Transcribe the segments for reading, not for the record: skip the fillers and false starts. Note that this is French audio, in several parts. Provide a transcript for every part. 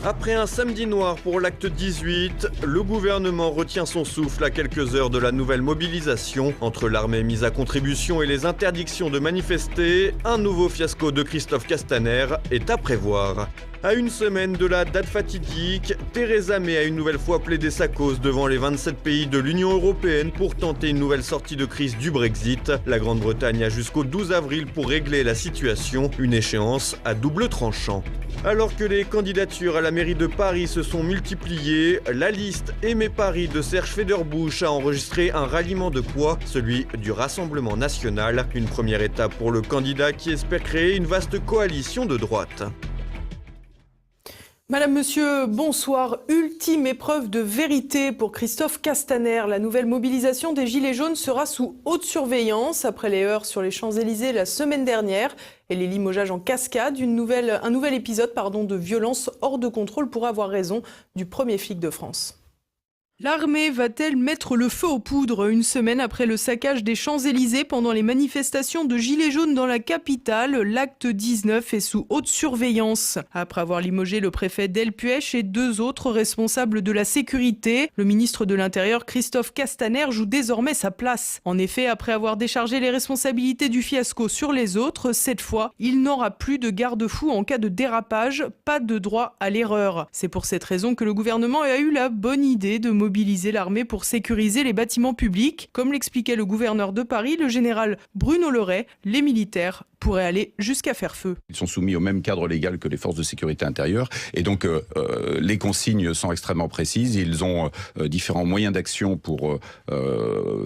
Après un samedi noir pour l'acte 18, le gouvernement retient son souffle à quelques heures de la nouvelle mobilisation. Entre l'armée mise à contribution et les interdictions de manifester, un nouveau fiasco de Christophe Castaner est à prévoir. À une semaine de la date fatidique, Theresa May a une nouvelle fois plaidé sa cause devant les 27 pays de l'Union européenne pour tenter une nouvelle sortie de crise du Brexit. La Grande-Bretagne a jusqu'au 12 avril pour régler la situation, une échéance à double tranchant. Alors que les candidatures à la mairie de Paris se sont multipliées, la liste Aimé Paris de Serge Federbusch a enregistré un ralliement de poids, celui du Rassemblement national. Une première étape pour le candidat qui espère créer une vaste coalition de droite. Madame, monsieur, bonsoir. Ultime épreuve de vérité pour Christophe Castaner. La nouvelle mobilisation des Gilets jaunes sera sous haute surveillance après les heurts sur les Champs-Élysées la semaine dernière et les limogeages en cascade. Un nouvel épisode de violence hors de contrôle pourrait avoir raison du premier flic de France. L'armée va-t-elle mettre le feu aux poudres une semaine après le saccage des Champs-Élysées pendant les manifestations de Gilets jaunes dans la capitale? L'acte 19 est sous haute surveillance. Après avoir limogé le préfet Delpuech et 2 autres responsables de la sécurité, le ministre de l'Intérieur Christophe Castaner joue désormais sa place. En effet, après avoir déchargé les responsabilités du fiasco sur les autres, cette fois, il n'aura plus de garde-fou en cas de dérapage, pas de droit à l'erreur. C'est pour cette raison que le gouvernement a eu la bonne idée de mobiliser l'armée pour sécuriser les bâtiments publics. Comme l'expliquait le gouverneur de Paris, le général Bruno Le Ray, les militaires pourraient aller jusqu'à faire feu. Ils sont soumis au même cadre légal que les forces de sécurité intérieure et donc les consignes sont extrêmement précises. Ils ont différents moyens d'action pour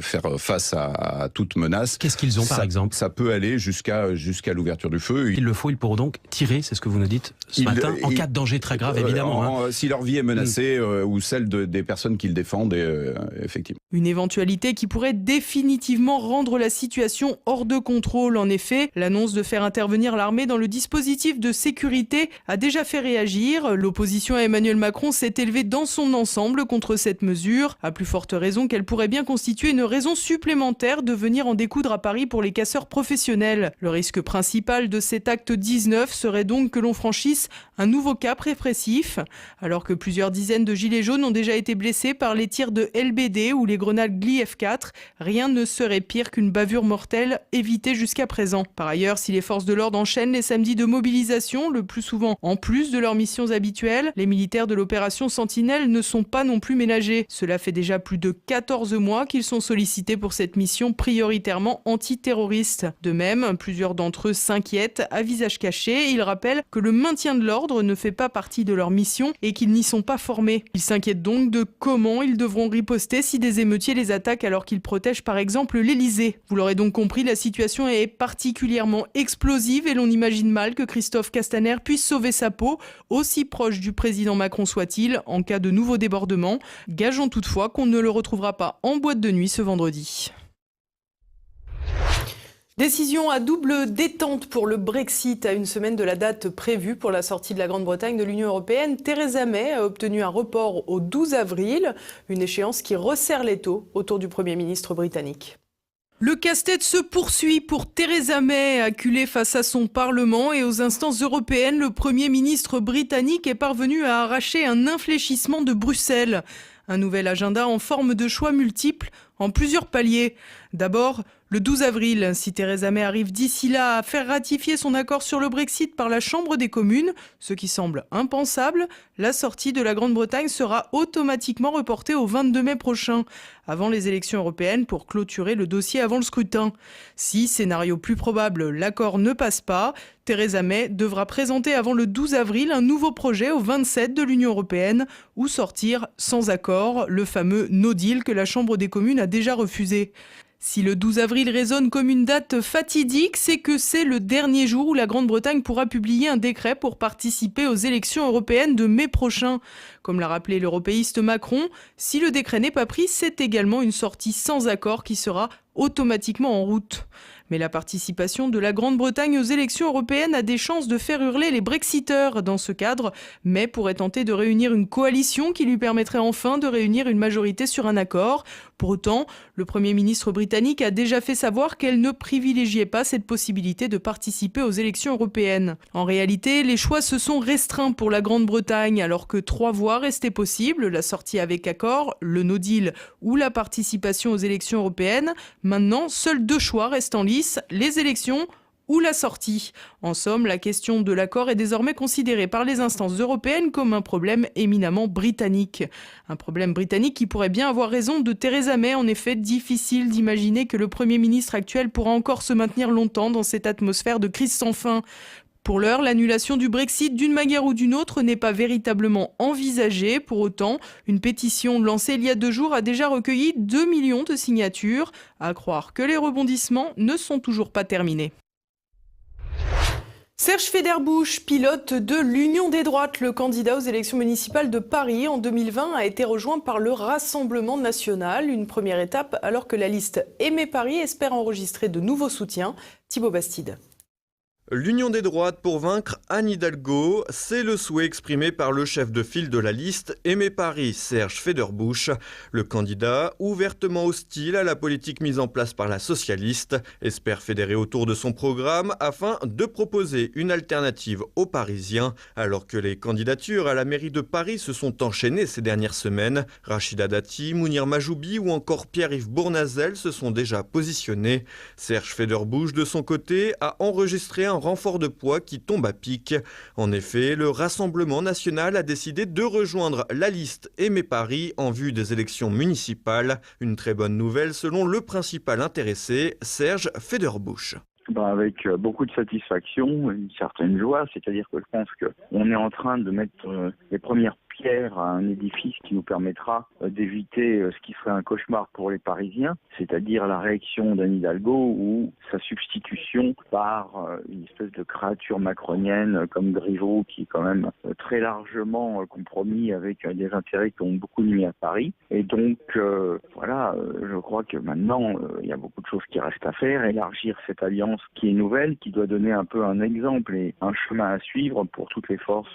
faire face à toute menace. Qu'est-ce qu'ils ont par exemple? Ça peut aller jusqu'à l'ouverture du feu. Il le faut, ils pourront donc tirer, c'est ce que vous nous dites ce matin, en cas de danger très grave évidemment. Si leur vie est menacée ou celle des personnes qu'ils défendent, effectivement. Une éventualité qui pourrait définitivement rendre la situation hors de contrôle. En effet, l'annonce de faire intervenir l'armée dans le dispositif de sécurité a déjà fait réagir. L'opposition à Emmanuel Macron s'est élevée dans son ensemble contre cette mesure. À plus forte raison qu'elle pourrait bien constituer une raison supplémentaire de venir en découdre à Paris pour les casseurs professionnels. Le risque principal de cet acte 19 serait donc que l'on franchisse un nouveau cap répressif. Alors que plusieurs dizaines de gilets jaunes ont déjà été blessés par les tirs de LBD ou les grenades Gli F4, rien ne serait pire qu'une bavure mortelle évitée jusqu'à présent. Par ailleurs, si les forces de l'ordre enchaînent les samedis de mobilisation, le plus souvent en plus de leurs missions habituelles, les militaires de l'opération Sentinelle ne sont pas non plus ménagés. Cela fait déjà plus de 14 mois qu'ils sont sollicités pour cette mission prioritairement antiterroriste. De même, plusieurs d'entre eux s'inquiètent à visage caché. Ils rappellent que le maintien de l'ordre ne fait pas partie de leur mission et qu'ils n'y sont pas formés. Ils s'inquiètent donc de comment ils devront riposter si des émeutiers les attaquent alors qu'ils protègent par exemple l'Elysée. Vous l'aurez donc compris, la situation est particulièrement explosive et l'on imagine mal que Christophe Castaner puisse sauver sa peau, aussi proche du président Macron soit-il, en cas de nouveau débordement. Gageons toutefois qu'on ne le retrouvera pas en boîte de nuit ce vendredi. Décision à double détente pour le Brexit. À une semaine de la date prévue pour la sortie de la Grande-Bretagne de l'Union européenne, Theresa May a obtenu un report au 12 avril, une échéance qui resserre l'étau autour du Premier ministre britannique. Le casse-tête se poursuit pour Theresa May, acculée face à son Parlement et aux instances européennes. Le Premier ministre britannique est parvenu à arracher un infléchissement de Bruxelles. Un nouvel agenda en forme de choix multiples en plusieurs paliers. D'abord, le 12 avril, si Theresa May arrive d'ici là à faire ratifier son accord sur le Brexit par la Chambre des communes, ce qui semble impensable, la sortie de la Grande-Bretagne sera automatiquement reportée au 22 mai prochain, avant les élections européennes pour clôturer le dossier avant le scrutin. Si, scénario plus probable, l'accord ne passe pas, Theresa May devra présenter avant le 12 avril un nouveau projet au 27 de l'Union européenne ou sortir sans accord, le fameux no deal que la Chambre des communes a déjà refusé. Si le 12 avril résonne comme une date fatidique, c'est que c'est le dernier jour où la Grande-Bretagne pourra publier un décret pour participer aux élections européennes de mai prochain. Comme l'a rappelé l'européiste Macron, si le décret n'est pas pris, c'est également une sortie sans accord qui sera automatiquement en route. Mais la participation de la Grande-Bretagne aux élections européennes a des chances de faire hurler les Brexiteurs. Dans ce cadre, May pourrait tenter de réunir une coalition qui lui permettrait enfin de réunir une majorité sur un accord. Pour autant, le Premier ministre britannique a déjà fait savoir qu'elle ne privilégiait pas cette possibilité de participer aux élections européennes. En réalité, les choix se sont restreints pour la Grande-Bretagne alors que 3 voies restaient possibles, la sortie avec accord, le no deal ou la participation aux élections européennes. Maintenant, seuls 2 choix restent en lice, les élections ou la sortie. En somme, la question de l'accord est désormais considérée par les instances européennes comme un problème éminemment britannique. Un problème britannique qui pourrait bien avoir raison de Theresa May. En effet, difficile d'imaginer que le Premier ministre actuel pourra encore se maintenir longtemps dans cette atmosphère de crise sans fin. Pour l'heure, l'annulation du Brexit d'une manière ou d'une autre n'est pas véritablement envisagée. Pour autant, une pétition lancée il y a 2 jours a déjà recueilli 2 millions de signatures. À croire que les rebondissements ne sont toujours pas terminés. Serge Federbusch, pilote de l'Union des droites, le candidat aux élections municipales de Paris en 2020, a été rejoint par le Rassemblement national. Une première étape alors que la liste Aimé Paris espère enregistrer de nouveaux soutiens. Thibaut Bastide. L'Union des droites pour vaincre Anne Hidalgo, c'est le souhait exprimé par le chef de file de la liste Aimé Paris, Serge Federbusch. Le candidat, ouvertement hostile à la politique mise en place par la socialiste, espère fédérer autour de son programme afin de proposer une alternative aux Parisiens. Alors que les candidatures à la mairie de Paris se sont enchaînées ces dernières semaines, Rachida Dati, Mounir Majoubi ou encore Pierre-Yves Bournazel se sont déjà positionnés. Serge Federbusch, de son côté, a enregistré un renfort de poids qui tombe à pic. En effet, le Rassemblement national a décidé de rejoindre la liste Aimé Paris en vue des élections municipales. Une très bonne nouvelle selon le principal intéressé, Serge Federbusch. Avec beaucoup de satisfaction, une certaine joie, c'est-à-dire que je pense qu'on est en train de mettre les premières pierres à un édifice qui nous permettra d'éviter ce qui serait un cauchemar pour les Parisiens, c'est-à-dire la réaction d'Anne Hidalgo ou sa substitution par une espèce de créature macronienne comme Griveaux, qui est quand même très largement compromis avec des intérêts qui ont beaucoup nuit à Paris. Et donc, je crois que maintenant, il y a beaucoup de choses qui restent à faire, élargir cette alliance qui est nouvelle, qui doit donner un peu un exemple et un chemin à suivre pour toutes les forces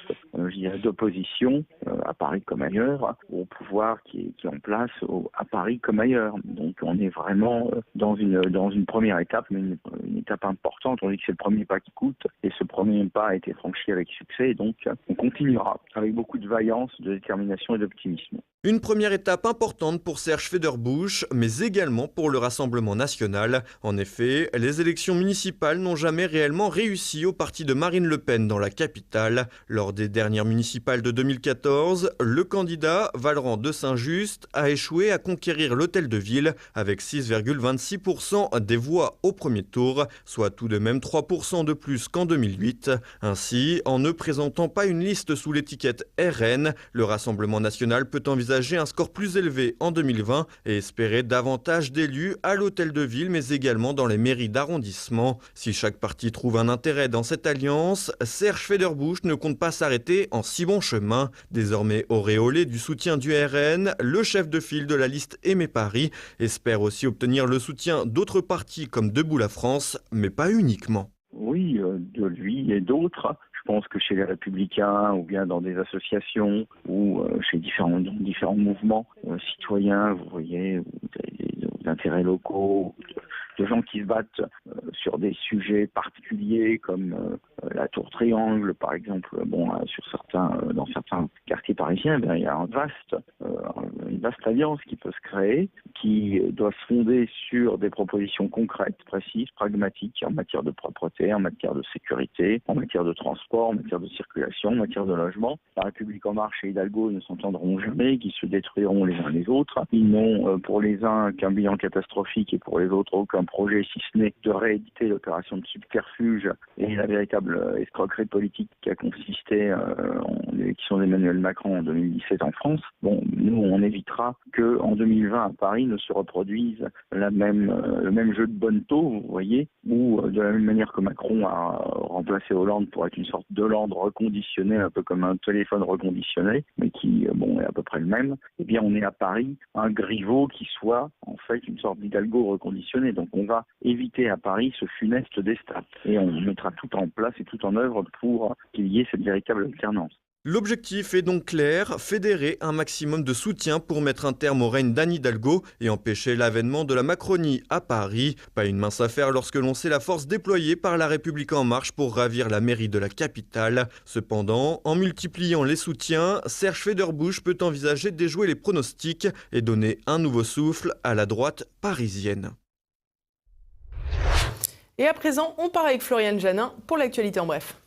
d'opposition, à Paris comme ailleurs, au pouvoir qui est en place à Paris comme ailleurs. Donc on est vraiment dans une première étape, mais une étape importante. On dit que c'est le premier pas qui coûte, et ce premier pas a été franchi avec succès, et donc on continuera avec beaucoup de vaillance, de détermination et d'optimisme. Une première étape importante pour Serge Federbusch, mais également pour le Rassemblement national. En effet, les élections municipales n'ont jamais réellement réussi au parti de Marine Le Pen dans la capitale. Lors des dernières municipales de 2014, le candidat, Vallerand de Saint-Just, a échoué à conquérir l'hôtel de ville avec 6,26% des voix au premier tour, soit tout de même 3% de plus qu'en 2008. Ainsi, en ne présentant pas une liste sous l'étiquette RN, le Rassemblement national peut envisager un score plus élevé en 2020 et espérer davantage d'élus à l'hôtel de ville, mais également dans les mairies d'arrondissement. Si chaque parti trouve un intérêt dans cette alliance, Serge Federbusch ne compte pas s'arrêter en si bon chemin. Désormais auréolé du soutien du RN, le chef de file de la liste Aimé Paris espère aussi obtenir le soutien d'autres partis comme Debout la France, mais pas uniquement. Oui, de lui et d'autres. Je pense que chez les Républicains ou bien dans des associations ou chez différents mouvements citoyens, vous voyez, ou des intérêts locaux, de gens qui se battent sur des sujets particuliers comme la Tour Triangle, par exemple. Dans certains quartiers parisiens, il y a une vaste alliance qui peut se créer, qui doit se fonder sur des propositions concrètes, précises, pragmatiques en matière de propreté, en matière de sécurité, en matière de transport, en matière de circulation, en matière de logement. La République en marche et Hidalgo ne s'entendront jamais, qui se détruiront les uns les autres. Ils n'ont pour les uns qu'un bilan catastrophique et pour les autres aucun projet, si ce n'est de rééditer l'opération de subterfuge et la véritable escroquerie politique qui a consisté en l'élection d'Emmanuel Macron en 2017 en France. Nous, on évitera qu'en 2020 à Paris, ne se reproduise le même jeu de bonneteau, vous voyez, où de la même manière que Macron a remplacé Hollande pour être une sorte d'Hollande reconditionné, un peu comme un téléphone reconditionné, mais qui est à peu près le même, eh bien on est à Paris un Griveaux qui soit en fait une sorte d'Hidalgo reconditionné. Donc on va éviter à Paris ce funeste destin. Et on mettra tout en place et tout en œuvre pour qu'il y ait cette véritable alternance. L'objectif est donc clair, fédérer un maximum de soutien pour mettre un terme au règne d'Anne Hidalgo et empêcher l'avènement de la Macronie à Paris. Pas une mince affaire lorsque l'on sait la force déployée par La République En Marche pour ravir la mairie de la capitale. Cependant, en multipliant les soutiens, Serge Federbusch peut envisager de déjouer les pronostics et donner un nouveau souffle à la droite parisienne. Et à présent, on part avec Floriane Janin pour l'actualité en bref.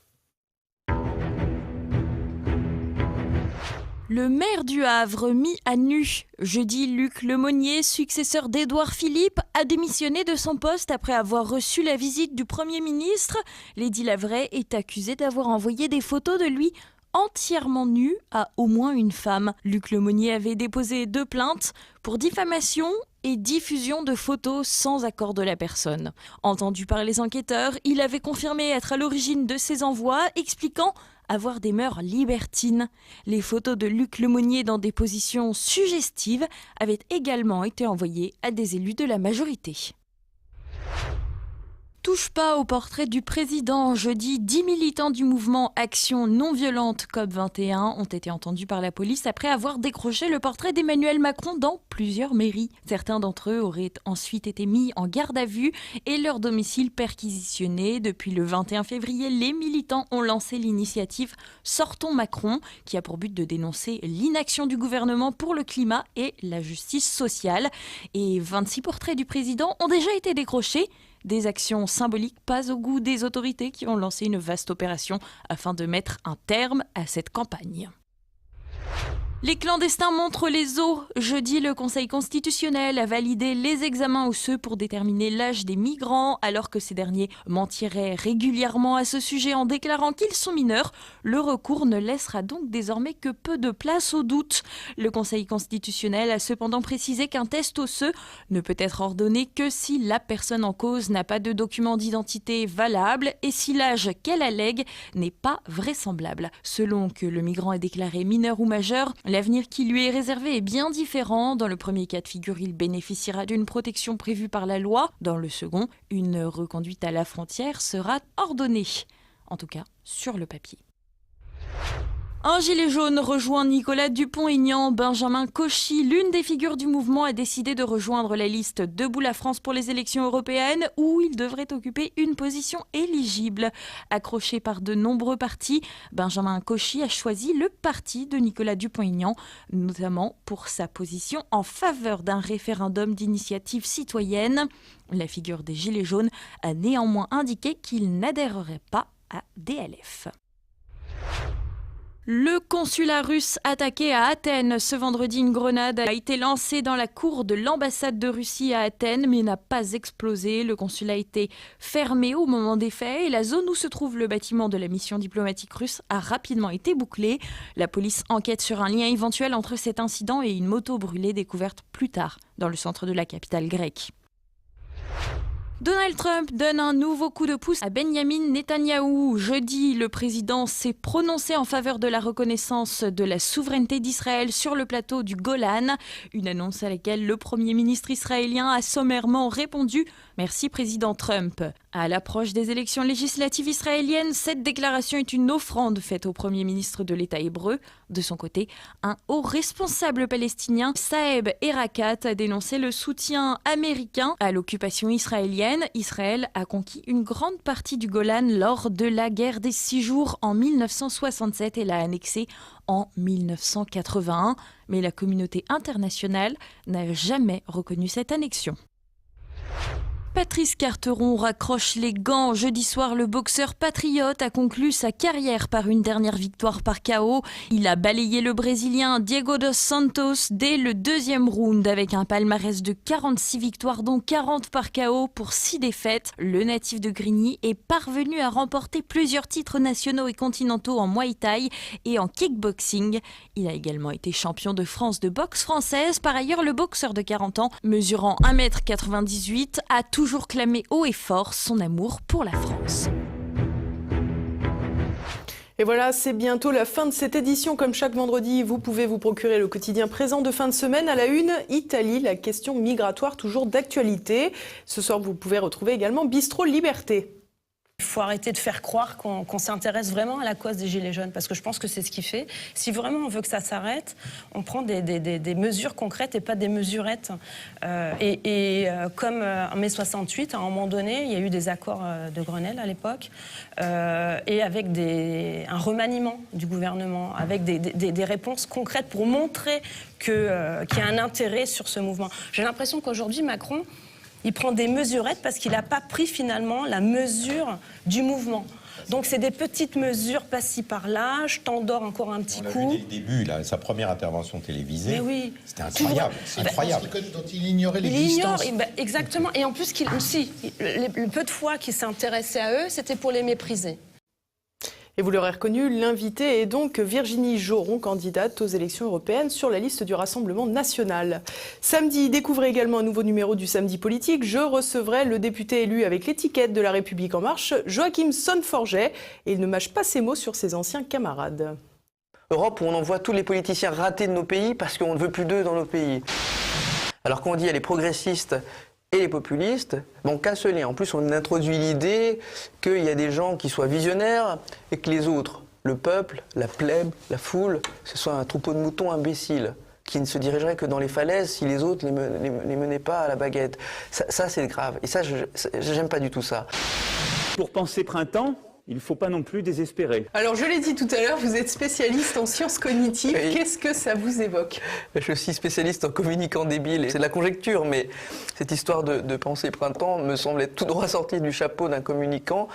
Le maire du Havre mis à nu. Jeudi, Luc Lemonnier, successeur d'Édouard Philippe, a démissionné de son poste après avoir reçu la visite du Premier ministre. L'édile havrais est accusé d'avoir envoyé des photos de lui entièrement nu à au moins une femme. Luc Lemonnier avait déposé 2 plaintes pour diffamation et diffusion de photos sans accord de la personne. Entendu par les enquêteurs, il avait confirmé être à l'origine de ces envois, expliquant avoir des mœurs libertines. Les photos de Luc Lemonnier dans des positions suggestives avaient également été envoyées à des élus de la majorité. Touche pas au portrait du président. Jeudi, 10 militants du mouvement Action non violente COP21 ont été entendus par la police après avoir décroché le portrait d'Emmanuel Macron dans plusieurs mairies. Certains d'entre eux auraient ensuite été mis en garde à vue et leur domicile perquisitionné. Depuis le 21 février, les militants ont lancé l'initiative Sortons Macron, qui a pour but de dénoncer l'inaction du gouvernement pour le climat et la justice sociale. Et 26 portraits du président ont déjà été décrochés. Des actions symboliques pas au goût des autorités qui ont lancé une vaste opération afin de mettre un terme à cette campagne. Les clandestins montrent les os. Jeudi, le Conseil constitutionnel a validé les examens osseux pour déterminer l'âge des migrants, alors que ces derniers mentiraient régulièrement à ce sujet en déclarant qu'ils sont mineurs. Le recours ne laissera donc désormais que peu de place au doute. Le Conseil constitutionnel a cependant précisé qu'un test osseux ne peut être ordonné que si la personne en cause n'a pas de document d'identité valable et si l'âge qu'elle allègue n'est pas vraisemblable. Selon que le migrant est déclaré mineur ou majeur, l'avenir qui lui est réservé est bien différent. Dans le premier cas de figure, il bénéficiera d'une protection prévue par la loi. Dans le second, une reconduite à la frontière sera ordonnée. En tout cas, sur le papier. Un gilet jaune rejoint Nicolas Dupont-Aignan. Benjamin Cauchy, l'une des figures du mouvement, a décidé de rejoindre la liste Debout la France pour les élections européennes où il devrait occuper une position éligible. Accroché par de nombreux partis, Benjamin Cauchy a choisi le parti de Nicolas Dupont-Aignan, notamment pour sa position en faveur d'un référendum d'initiative citoyenne. La figure des gilets jaunes a néanmoins indiqué qu'il n'adhérerait pas à DLF. Le consulat russe attaqué à Athènes. Ce vendredi, une grenade a été lancée dans la cour de l'ambassade de Russie à Athènes, mais n'a pas explosé. Le consulat a été fermé au moment des faits et la zone où se trouve le bâtiment de la mission diplomatique russe a rapidement été bouclée. La police enquête sur un lien éventuel entre cet incident et une moto brûlée découverte plus tard dans le centre de la capitale grecque. Donald Trump donne un nouveau coup de pouce à Benyamin Netanyahou. Jeudi, le président s'est prononcé en faveur de la reconnaissance de la souveraineté d'Israël sur le plateau du Golan. Une annonce à laquelle le Premier ministre israélien a sommairement répondu « Merci, président Trump ». À l'approche des élections législatives israéliennes, cette déclaration est une offrande faite au Premier ministre de l'État hébreu. De son côté, un haut responsable palestinien, Saeb Erakat, a dénoncé le soutien américain à l'occupation israélienne. Israël a conquis une grande partie du Golan lors de la guerre des 6 jours en 1967 et l'a annexé en 1981. Mais la communauté internationale n'a jamais reconnu cette annexion. Patrice Carteron raccroche les gants. Jeudi soir, le boxeur patriote a conclu sa carrière par une dernière victoire par KO. Il a balayé le Brésilien Diego dos Santos dès le deuxième round avec un palmarès de 46 victoires dont 40 par KO pour 6 défaites. Le natif de Grigny est parvenu à remporter plusieurs titres nationaux et continentaux en Muay Thai et en kickboxing. Il a également été champion de France de boxe française. Par ailleurs, le boxeur de 40 ans, mesurant 1,98 m, a toujours clamé haut et fort son amour pour la France. Et voilà, c'est bientôt la fin de cette édition. Comme chaque vendredi, vous pouvez vous procurer le quotidien présent de fin de semaine. À la une, Italie, la question migratoire toujours d'actualité. Ce soir, vous pouvez retrouver également Bistro Liberté. Il faut arrêter de faire croire qu'on s'intéresse vraiment à la cause des Gilets jaunes, parce que je pense que c'est ce qui fait. Si vraiment on veut que ça s'arrête, on prend des mesures concrètes et pas des mesurettes. Comme en mai 68, à un moment donné, il y a eu des accords de Grenelle à l'époque, et avec un remaniement du gouvernement, avec des réponses concrètes pour montrer qu'il y a un intérêt sur ce mouvement. J'ai l'impression qu'aujourd'hui, Macron, il prend des mesurettes parce qu'il n'a pas pris finalement la mesure du mouvement. Donc c'est des petites mesures par-ci par-là, je t'endors encore un petit coup. On l'a vu dès le début, là, sa première intervention télévisée. Mais oui. C'était incroyable. Incroyable. Dont il ignorait l'existence. Exactement. Et en plus, le peu de fois qu'il s'intéressait à eux, c'était pour les mépriser. Et vous l'aurez reconnu, l'invité est donc Virginie Joron, candidate aux élections européennes sur la liste du Rassemblement national. Samedi, découvrez également un nouveau numéro du Samedi politique. Je recevrai le député élu avec l'étiquette de La République En Marche, Joachim Sonforget, et il ne mâche pas ses mots sur ses anciens camarades. Europe où on envoie tous les politiciens ratés de nos pays parce qu'on ne veut plus d'eux dans nos pays. Alors qu'on dit à les progressistes et les populistes, on casse le lien. En plus, on introduit l'idée qu'il y a des gens qui soient visionnaires et que les autres, le peuple, la plèbe, la foule, ce soit un troupeau de moutons imbéciles qui ne se dirigerait que dans les falaises si les autres ne les menaient pas à la baguette. Ça c'est grave. Et ça, j'aime pas du tout ça. Pour penser printemps, il ne faut pas non plus désespérer. Alors, je l'ai dit tout à l'heure, vous êtes spécialiste en sciences cognitives. Oui. Qu'est-ce que ça vous évoque? Je suis spécialiste en communicant débile. C'est de la conjecture, mais cette histoire de pensée printemps me semble être tout droit sortie du chapeau d'un communicant.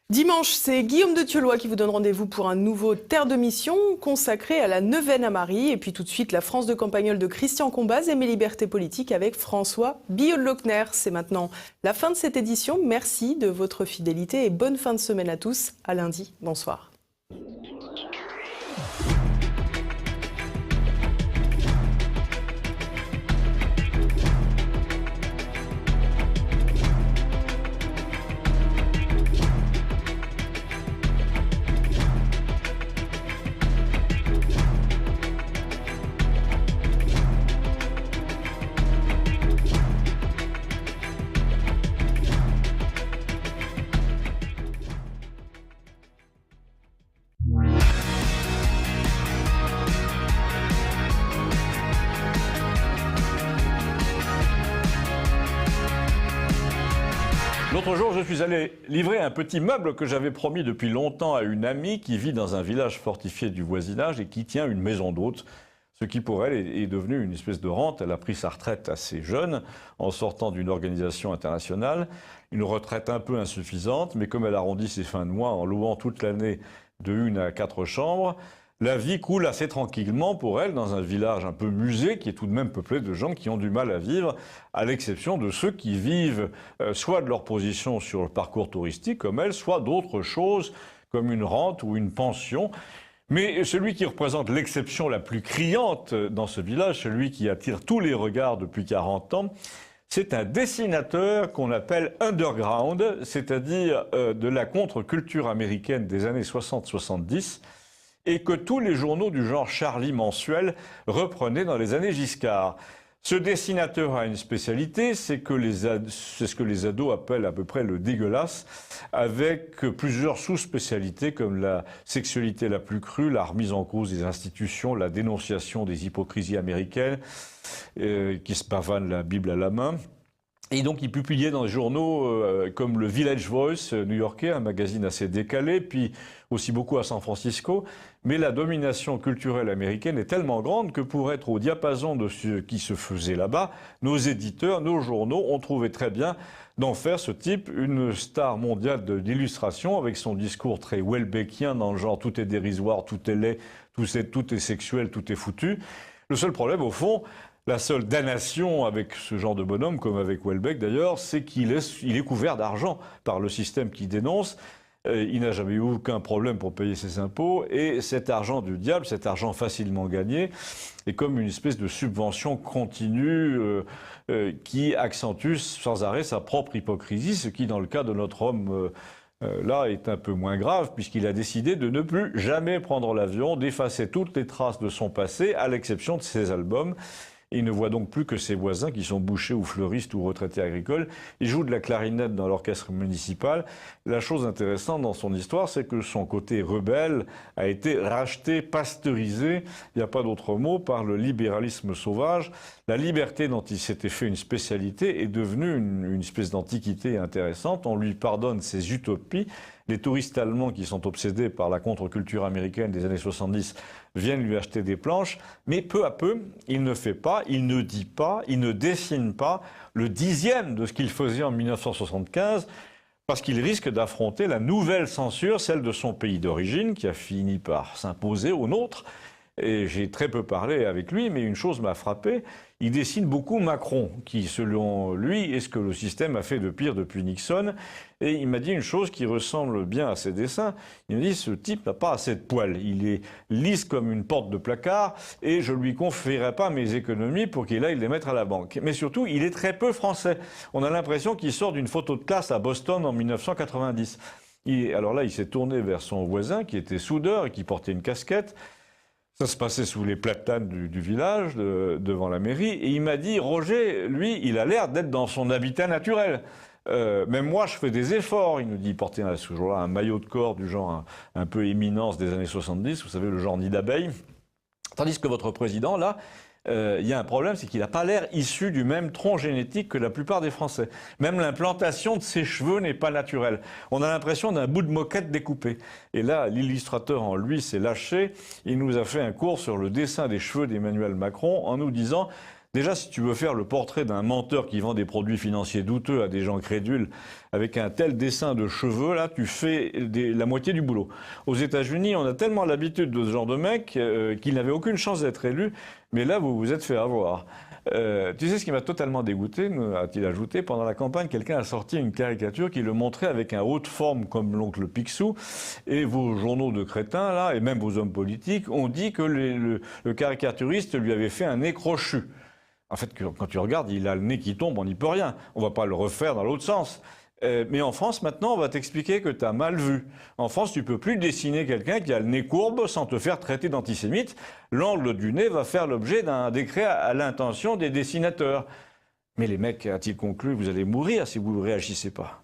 Dimanche, c'est Guillaume de Thieulois qui vous donne rendez-vous pour un nouveau Terre de Mission consacré à la neuvaine à Marie. Et puis tout de suite, la France de Campagnole de Christian Combaz et mes libertés politiques avec François Billot-Lochner. C'est maintenant la fin de cette édition. Merci de votre fidélité et bonne fin de semaine à tous. À lundi. Bonsoir. L'autre jour, je suis allé livrer un petit meuble que j'avais promis depuis longtemps à une amie qui vit dans un village fortifié du voisinage et qui tient une maison d'hôte. Ce qui pour elle est devenu une espèce de rente. Elle a pris sa retraite assez jeune en sortant d'une organisation internationale. Une retraite un peu insuffisante, mais comme elle arrondit ses fins de mois en louant toute l'année de 1 à 4 chambres, la vie coule assez tranquillement pour elle dans un village un peu musée qui est tout de même peuplé de gens qui ont du mal à vivre, à l'exception de ceux qui vivent soit de leur position sur le parcours touristique comme elle, soit d'autres choses comme une rente ou une pension. Mais celui qui représente l'exception la plus criante dans ce village, celui qui attire tous les regards depuis 40 ans, c'est un dessinateur qu'on appelle underground, c'est-à-dire de la contre-culture américaine des années 60-70, et que tous les journaux du genre Charlie mensuel reprenaient dans les années Giscard. Ce dessinateur a une spécialité, c'est ce que les ados appellent à peu près le dégueulasse, avec plusieurs sous-spécialités comme la sexualité la plus crue, la remise en cause des institutions, la dénonciation des hypocrisies américaines, qui se pavanent la Bible à la main. Et donc, il publiait dans des journaux comme le Village Voice new-yorkais, un magazine assez décalé, puis aussi beaucoup à San Francisco. Mais la domination culturelle américaine est tellement grande que pour être au diapason de ce qui se faisait là-bas, nos éditeurs, nos journaux ont trouvé très bien d'en faire ce type une star mondiale de l'illustration, avec son discours très Welbeckien dans le genre « tout est dérisoire, tout est laid, tout est sexuel, tout est foutu ». Le seul problème, au fond, la seule damnation avec ce genre de bonhomme, comme avec Welbeck d'ailleurs, c'est qu'il est couvert d'argent par le système qu'il dénonce. Il n'a jamais eu aucun problème pour payer ses impôts. Et cet argent du diable, cet argent facilement gagné, est comme une espèce de subvention continue qui accentue sans arrêt sa propre hypocrisie, ce qui, dans le cas de notre homme là, est un peu moins grave, puisqu'il a décidé de ne plus jamais prendre l'avion, d'effacer toutes les traces de son passé, à l'exception de ses albums. Il ne voit donc plus que ses voisins qui sont bouchers ou fleuristes ou retraités agricoles. Il joue de la clarinette dans l'orchestre municipal. La chose intéressante dans son histoire, c'est que son côté rebelle a été racheté, pasteurisé, il n'y a pas d'autre mot, par le libéralisme sauvage. La liberté dont il s'était fait une spécialité est devenue une espèce d'antiquité intéressante. On lui pardonne ses utopies. Les touristes allemands qui sont obsédés par la contre-culture américaine des années 70 viennent lui acheter des planches, mais peu à peu, il ne fait pas, il ne dit pas, il ne dessine pas le 10e de ce qu'il faisait en 1975, parce qu'il risque d'affronter la nouvelle censure, celle de son pays d'origine, qui a fini par s'imposer au nôtre. Et j'ai très peu parlé avec lui, mais une chose m'a frappé, il dessine beaucoup Macron, qui, selon lui, est ce que le système a fait de pire depuis Nixon. Et il m'a dit une chose qui ressemble bien à ses dessins. Il m'a dit, ce type n'a pas assez de poils. Il est lisse comme une porte de placard, et je lui confierai pas mes économies pour qu'il aille les mettre à la banque. Mais surtout, il est très peu français. On a l'impression qu'il sort d'une photo de classe à Boston en 1990. Alors là, il s'est tourné vers son voisin, qui était soudeur et qui portait une casquette. Ça se passait sous les platanes du village, devant la mairie, et il m'a dit, Roger, lui, il a l'air d'être dans son habitat naturel. Même moi, je fais des efforts. Il nous dit, il portait ce jour-là un maillot de corps du genre un peu éminence des années 70, vous savez, le genre nid d'abeille. Tandis que votre président, là, il y a un problème, c'est qu'il n'a pas l'air issu du même tronc génétique que la plupart des Français. Même l'implantation de ses cheveux n'est pas naturelle. On a l'impression d'un bout de moquette découpé. Et là, l'illustrateur en lui s'est lâché. Il nous a fait un cours sur le dessin des cheveux d'Emmanuel Macron en nous disant... Déjà, si tu veux faire le portrait d'un menteur qui vend des produits financiers douteux à des gens crédules, avec un tel dessin de cheveux, là, tu fais la moitié du boulot. Aux États-Unis, on a tellement l'habitude de ce genre de mec qu'il n'avait aucune chance d'être élu, mais là, vous vous êtes fait avoir. Tu sais ce qui m'a totalement dégoûté, a-t-il ajouté, pendant la campagne, quelqu'un a sorti une caricature qui le montrait avec un haut de forme comme l'oncle Picsou, et vos journaux de crétins, là, et même vos hommes politiques, ont dit que le caricaturiste lui avait fait un nez crochu. En fait, quand tu regardes, il a le nez qui tombe, on n'y peut rien. On ne va pas le refaire dans l'autre sens. Mais en France, maintenant, on va t'expliquer que tu as mal vu. En France, tu ne peux plus dessiner quelqu'un qui a le nez courbe sans te faire traiter d'antisémite. L'angle du nez va faire l'objet d'un décret à l'intention des dessinateurs. Mais les mecs, a-t-il conclu, vous allez mourir si vous ne réagissez pas.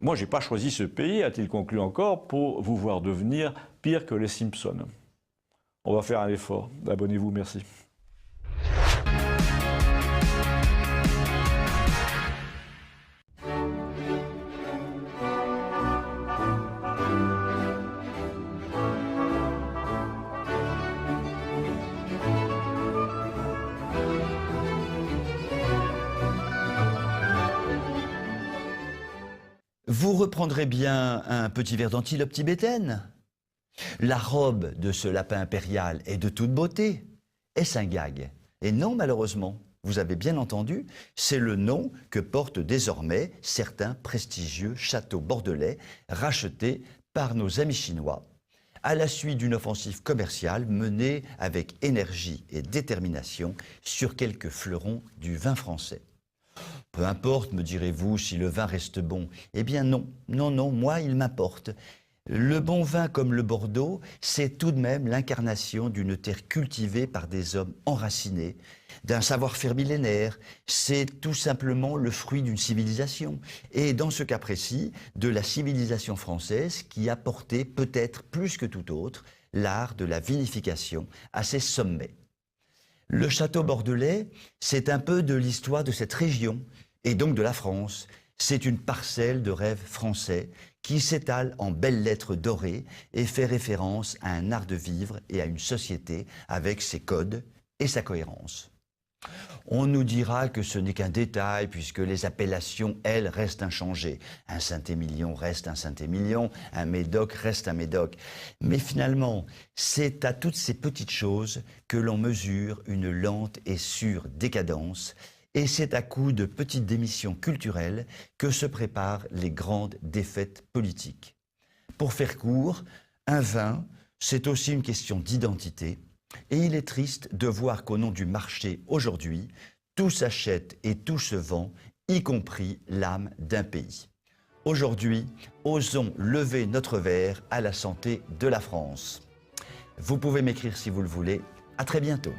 Moi, je n'ai pas choisi ce pays, a-t-il conclu encore, pour vous voir devenir pire que les Simpsons. On va faire un effort. Abonnez-vous, merci. Vous reprendrez bien un petit verre d'antilope tibétaine? La robe de ce lapin impérial est de toute beauté. Est-ce un gag? Et non, malheureusement, vous avez bien entendu, c'est le nom que portent désormais certains prestigieux châteaux bordelais rachetés par nos amis chinois, à la suite d'une offensive commerciale menée avec énergie et détermination sur quelques fleurons du vin français. Peu importe, me direz-vous, si le vin reste bon. Eh bien non, moi il m'importe. Le bon vin comme le Bordeaux, c'est tout de même l'incarnation d'une terre cultivée par des hommes enracinés, d'un savoir-faire millénaire. C'est tout simplement le fruit d'une civilisation. Et dans ce cas précis, de la civilisation française qui a porté peut-être plus que tout autre l'art de la vinification à ses sommets. Le château bordelais, c'est un peu de l'histoire de cette région, et donc de la France. C'est une parcelle de rêve français qui s'étale en belles lettres dorées et fait référence à un art de vivre et à une société avec ses codes et sa cohérence. On nous dira que ce n'est qu'un détail puisque les appellations, elles, restent inchangées. Un Saint-Émilion reste un Saint-Émilion, un Médoc reste un Médoc. Mais finalement, c'est à toutes ces petites choses que l'on mesure une lente et sûre décadence. Et c'est à coup de petites démissions culturelles que se préparent les grandes défaites politiques. Pour faire court, un vin, c'est aussi une question d'identité. Et il est triste de voir qu'au nom du marché, aujourd'hui, tout s'achète et tout se vend, y compris l'âme d'un pays. Aujourd'hui, osons lever notre verre à la santé de la France. Vous pouvez m'écrire si vous le voulez. À très bientôt.